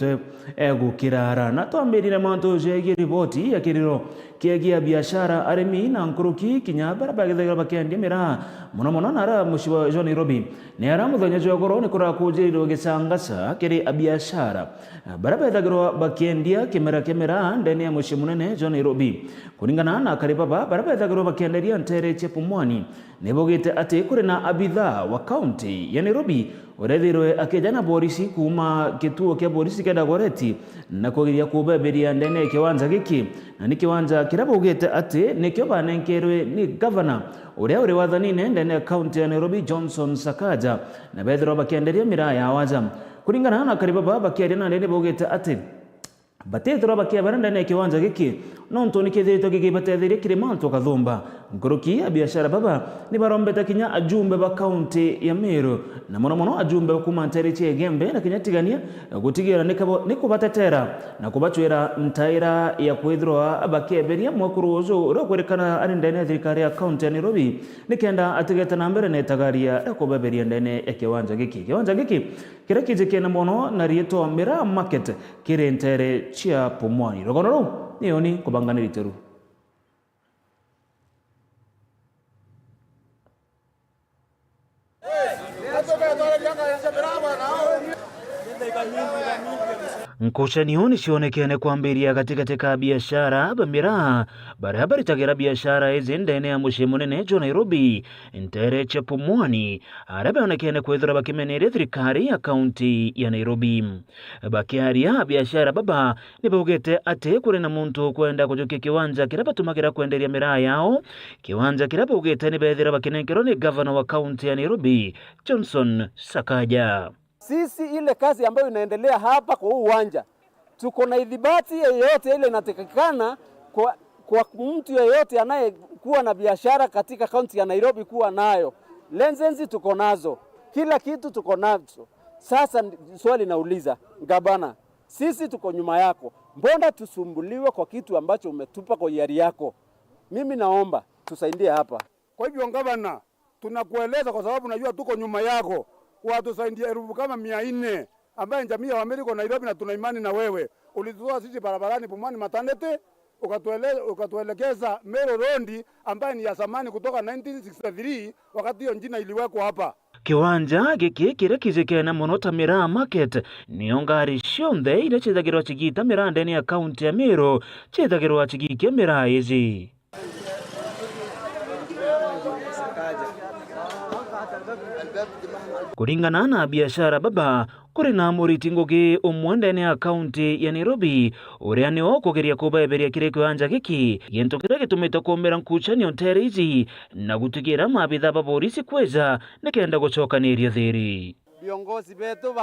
yote gukirara na twambirire mantu jegie riboti ya kiriro kiegia biashara arimi na nkuruki kinya barabara githagiro bakendia mira muno nara mushiwa jo Nairobi ne ara muthenya jogoro ni kurakujiriro gicangasa kiri biashara barabara githagiro bakendia kemera ndani ya mushi munene jo Nairobi kuringana na karibaba barabara githagiro bakenderia ntere chepumwani nebogete ati kuri na abitha wa county ya Nairobi urethirwe akijana borisi kuma kituo kia borisi kia Dagoretti na kugiria kubeberia ndene kiwanja giki na ni kiwanja kirabogete ati nikyo banenkerwe ni governor uria uri wathanine ndene county ya Nairobi Johnson Sakaja na bethiro bakenderia miraya awaja kuringana na karibaba bakiaria na ndene bogete ati batethiro bakiabara ndene kiwanja giki nonto nikithirito giki batethirie kirimanto kathumba nkuruki ya biashara baba ni barombeta kinya ajumbe ba county ya Meru na muno ajumbe kuma ntere Gembe na kinya tigania gutigira nikubatetera na kubachwira ntaira ya kwithroa abakeberia mwakuruzo urokwerekana ari ndene thirikari ya county ya Nairobi nikenda atigeta na mbere ne tagaria ya kubeberia ndene ya kiwanja giki kirekije kena muno na rieto Mira Market kire ntere chia Pumwani rogono nioni kubanganira teru Nkushanioni sionekene kwambiria katika biashara bamira barabara tagira biashara hizi ndene ya mushi munene jo Nairobi ntere chepumwani arabe onekene kwethura bakimenere thirikari ya county ya Nairobi bakiaria biashara baba nibogete ate kuri na muntu kwenda kujukia kiwanja kirabatumagira kwenderia mira yao kiwanja kirabogete nibethira bakinenkero ni governor wa county ya Nairobi Johnson Sakaja. Sisi ile kazi ambayo inaendelea hapa kwa uwanja tuko na idhibati yoyote ile inatakikana kwa mtu yeyote anayekuwa na biashara katika kaunti ya Nairobi kuwa nayo. License tuko nazo, kila kitu tuko nazo. Sasa swali nauliza gavana, sisi tuko nyuma yako, mbona tusumbuliwe kwa kitu ambacho umetupa kwa hiari yako? Mimi naomba tusaidie hapa. Kwa hivyo gavana, tunakueleza kwa sababu najua tuko nyuma yako. Watusaidia elfu kama 400 ambaye jamii ya Amerika Nairobi na tuna imani na wewe. Ulitutoa sisi barabarani Pumwani Matandete ukatuelekeza Meru Road ambaye ni ya zamani kutoka 1963 wakati hiyo njina iliwekwa hapa. Kiwanja giki kirekizekena monota Mira Market niyo ngari cionthe ire chithagirwa chigita mira ndeni ya county ya Meru chithagirwa chigikia mira ici. Kuringana na biashara baba kuri na muriti ngugi umwe ndene ya county ya Nairobi uria niwo kugeria kubeberia kire kiwanja giki gento kire gitumite kumera nkuchanio ntere ici na gutigira mabitha ba polisi kweza nikenda gucokaniria thiri. Viongozi betu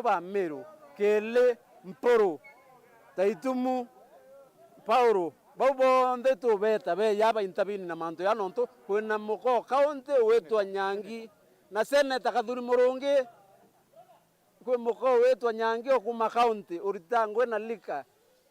ba Meru Kele Mporo Taitumu Paulo Babo ndeto beta be yaba intabini na manto ya nonto kwena moko kaunti wetu Nyangi na seneta Kadhuri Murungi kwe moko wetu Nyangi okuma kaunti uritangwe na lika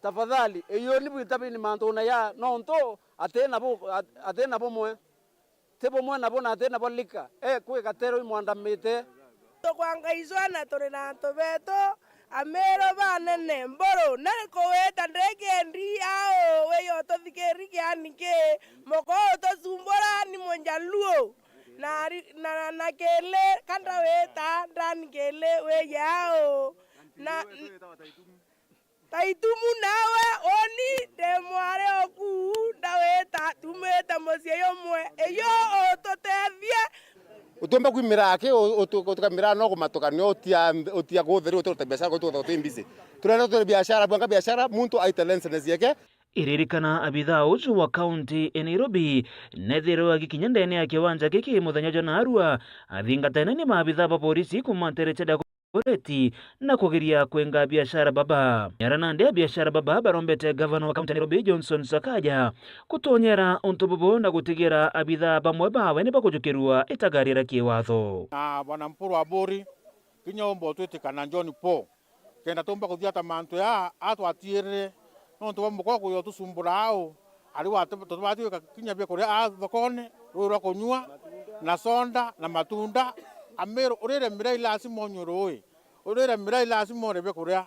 tafadhali eyo ni intabini manto na ya nonto atena bomwe tebo mwe na bona atena bolika kwe katero imwandamite to kwangaizwa na tore na to beto Amero banene mboro nariko weta ndege ndi ao weyo to thikeri kianike moko to sumbora ni monjaluo na kele kanda weta ndani kele we yao na taitumu nawe oni demware oku ndaweta tumeta mosieyo mwe eyo ototethie utomba kwimira ake utukamira no kumatokanio otia gutheru utote biashara ko tuto mbizi turenda tuto biashara bwanga biashara muntu aita license yake iririkana abitha ucu wa county ya Nairobi nethirwa gikinya ndene ya kiwanja giki muthenya jona arua athingatene ni mabitha ba polisi kumantere cheda Dagoretti na kugiria kwenga biashara baba yarana ndia biashara baba barombete governor wa county ya Nairobi Johnson Sakaja kutonyera ontobobo na gutigira abitha bamwe bawe ne bakujukirwa itagarira kiwatho na bwana Mpuru Abori kinyombo twetikana John Po kenda tomba kuthiata manto ya atwatire nonto bamukwa kuyo tusumburao ari watubati kinya bya kuria thokone rura kunywa na sonda na matunda Amero urere mira ilasi monyoro urira mirai lazima orebe kuria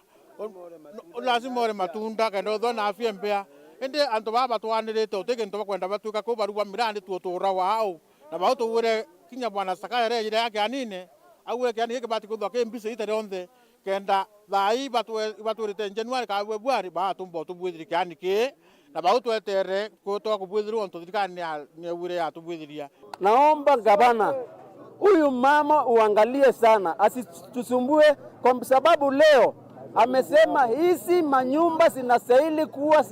lazima ore matunda kendo thona afya mbea ende anto baba twanirite utege nto kwenda batuka ko barua mirandi tuotura wao na bauto ure kinya bwana Sakaya rejire yake anine awe kyani yake bati kudwa ke mbise ite ronde kenda thai batu rite January ka February ba tumbo tubwithiri kyani ke na bauto etere ko to kubwithiru onto thikani ne ure ya tubwithiria. Naomba gavana huyu mama uangalie sana asitusumbue, kwa sababu leo amesema hizi manyumba zinastahili kuwa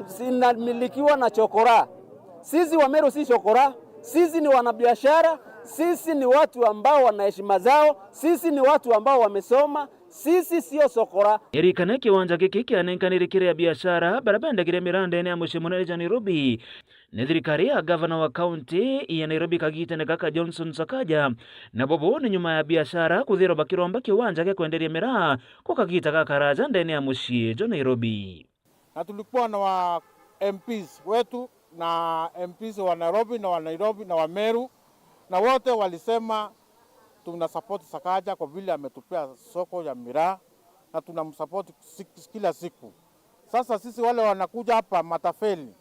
zinamilikiwa na chokora. Sisi Wameru si chokora, sisi ni wanabiashara, sisi ni watu ambao wana heshima zao, sisi ni watu ambao wamesoma, sisi sio sokora. Erikana kiwanja giki kianenkanire kire biashara barabanda kire miranda ene amushe munene ja Nairobi. Ni thirikari ya gavana wa kaunti ya Nairobi Kagitane Kaka Johnson Sakaja na bobo ni nyuma ya biashara kuthiro bakiromba kiwanja gya kwenderia miraa kwa Kagita Kaka Raja ndene ya mushie jo Nairobi. Na tulikuwa na wa MPs wetu na MPs wa Nairobi na wa Nairobi na wa Meru na wote walisema tuna support Sakaja kwa vile ametupea soko ya miraa na tunamsupport kila siku. Sasa sisi wale wanakuja hapa matafeli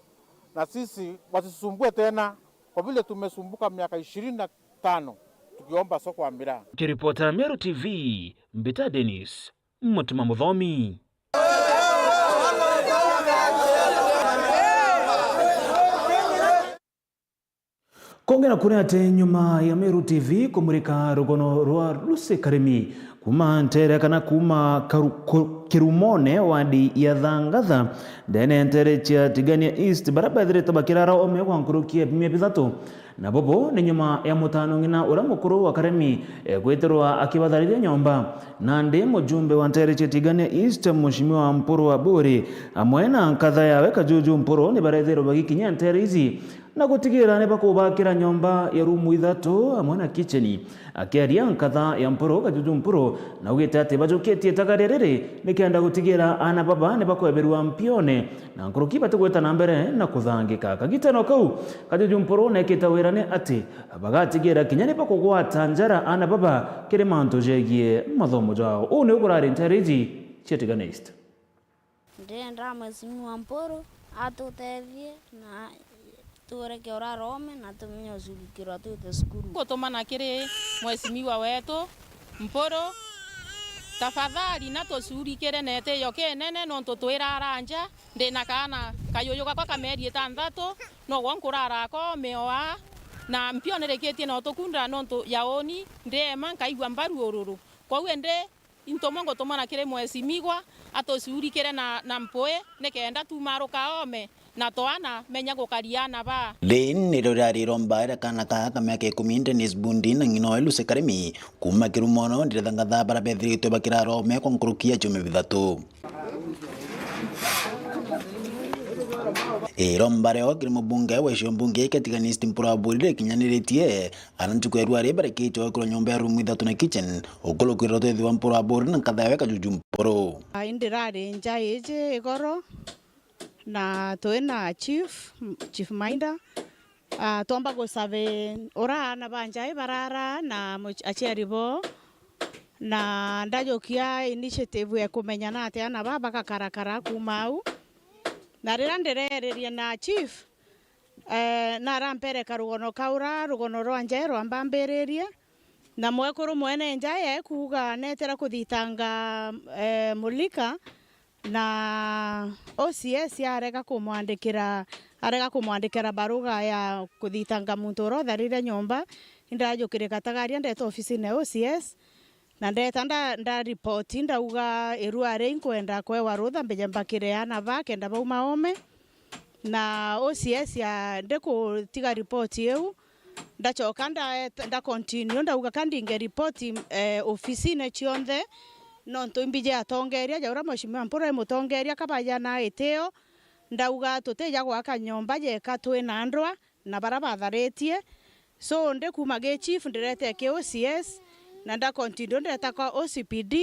na sisi wasisumbue tena kwa vile tumesumbuka miaka 25 tukiomba soko ya miraa. Kiripota Meru TV, Mbita Dennis, Mutuma Muthomi. Kongera kune ate nyuma ya Meru TV kumurika rugono rwa Luse Karimi kuma ntere kana kuma kirumone wadi ya Thangatha ndene ntere chia Tigania East barabadhire tabakirara ome kwa nkurukia pimia pithatu na bobo ni nyuma ya mutano ngina ura mukuru wa Karimi kweterwa akibathariria nyomba na ndi mujumbe wa ntere chia Tigania East Mheshimiwa Mpuru wa Buri amwena nkatha yawe Kajuju Mpuru ni barethero bagikinya ntere izi na gutigira ne bakubakira nyomba ya rumu ithatu amwe na kitcheni akiaria nkatha ya Mpuru Kajuju Mpuru na ugite ati bajuketie tagarerere nikienda gutigira ana baba ne bakweberwa mpione na nkuruki batugweta na mbere na kuthangika kagitano kau Kajuju Mpuru ne kitawirane ati bagatigira kinyane bakugwata njara ana baba kire manto jegie mathomo jao une ukurari nteriji Tigania East ndenda Mheshimiwa Mpuru atutethie na tureke ora Rome na tumenye ushirikiro tute skuru kutumana kiri Mheshimiwa wetu Mpuru tafadhali na tushurikire nete yoke nene no tutwira aranja ndina kana kayoyo gakwa kameri 6 no gwankurara ko meoa na mpionereketie no tukunda no yaoni ndema kaigwa mbaru ororo kwa wende intomongo tomana kire Mheshimiwa atoshurikire na Mpoe nekenda tumaruka ome na toana menya gukariana ba Leni rorari rombaira kana kaka meke kuminde nisbundi na ngino Luse Karimi kuma kirumono ndire Thangatha barabethiri to bakira Rome kwa nkurukia jume bithatu rombare o kirimo bunge wa shombunge Tigania East Mpuru wa Buri kinyaniretie arantu kwerwari barekito kro nyomba rumu ithatu na kitchen okolo kwiroto thi wa Mpuru wa Buri na nkatha yawe Kajuju Mpuru indirari njaije igoro na toena chief Maida tomba go save ora na banjai barara na achiari bo na ndajokia initiative ya kumenyana ate ana baba kakarakara kumau na rira nderereria na chief na rampere karugono kaura rugono rwanje rwambambereria na mwekuru mwene njaye kuga netera kuthitanga mulika na OCS arega kumwandikira baruga ya kuthitanga muntu rotharire nyomba indajukire katagaria ndeta ofisi ne OCS na ndeta nda report ndauga iruare inkwenda kwewa rutha mbeje mbakire ana ba kenda bauma ome na OCS ya ndeko tiga report yeu ndachoka nda continue ndauga kandi nge report ofisi ne chionde no ntumbije atongeria jaura Mheshimiwa Mpuru mutongeria kabaya na eteo ndauga tuteja gwaka nyomba je katwe na ndwa na barabatharetie so ndekumage chief ndirete ke OCS na nda continue ndeta kwa OCPD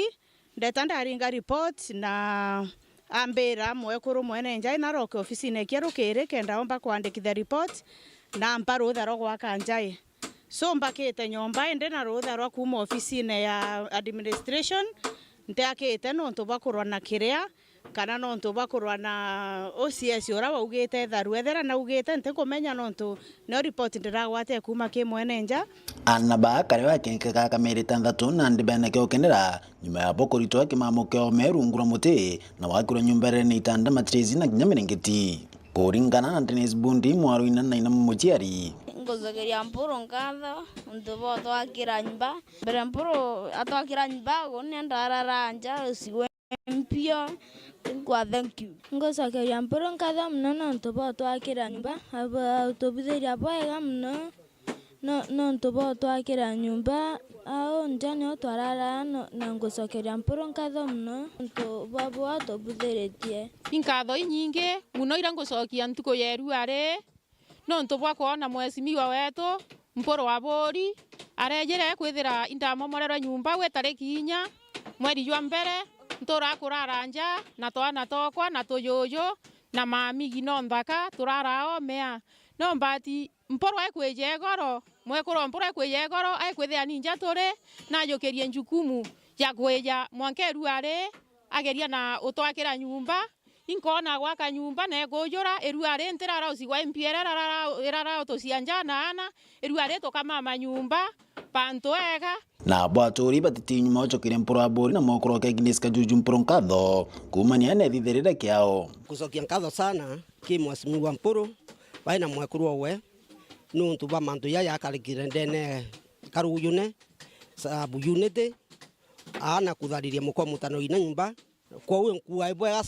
ndeta ndaringa report na ambera mwekuru mwene njai na roke ofisi ne kero kere kenda omba kuandikitha report na mparo tharo gwaka njai so mbakite nyomba ende na rutha rwa kuma ofisine ya administration nteakite nontu bakurwa na kiria kana nontu bakurwa na OCS ora waugite tharu ethera na ugite nte kumenya nontu no report ndiragwate kuma ki mwene nja anaba karewa kenke kaka mere tandatu na ndibene ke okenera nyuma ya bokorito kimamukio merungura muti na wakura nyumbere ni tanda matrezi na kinyamirengeti kuringana na Dennis Bundi mwaruina na ina muchiari ngozogeria mpuro nkatho ntubo twakira nyumba mbere mpuro atwakira nyumba gone ndararanja usigwe mpio kwa thank you ngozogeria mpuro nkatho mno ntubo twakira nyumba aba tobithiria bwega mno no ntubo twakira nyumba ao njani otwarara na ngozogeria mpuro nkatho mno ntubo bwa tobithiretie inkatho inyingi muno ira ngozokia ntuko yeru are no ntobwa kuona mwesimiwa wetu mporo wa bori arejere kwithira indamomorero nyumba we tariki inya mweri jwa mbere ntora kuraranja na twana tokwa na tuyoyo na mamigi no nthaka turarao mea no mbati mporo ekweje goro mwekoro mporo ekweje goro ekwithia ninja tore na yokerie njukumu ya kweja mwankeru are ageria na utwakira nyumba inkona gwaka nyumba na egojora eruare nterara usigwa mpiera rara otosianjana ana eruare tokamama nyumba panto ega na bwatori batiti nyuma ochokire mporo abori na mokoro ke Guinness kajuju mporo nkatho kumania ne thitherera kiao kuzokia nkatho sana ki mwasimi wa mporo baina mwekuru we nuntu ba mantu ya yakarikire ndene karuyune sabu unity ana kuthariria mukwa mutano ina nyumba kwa uwe nkuwa ibwega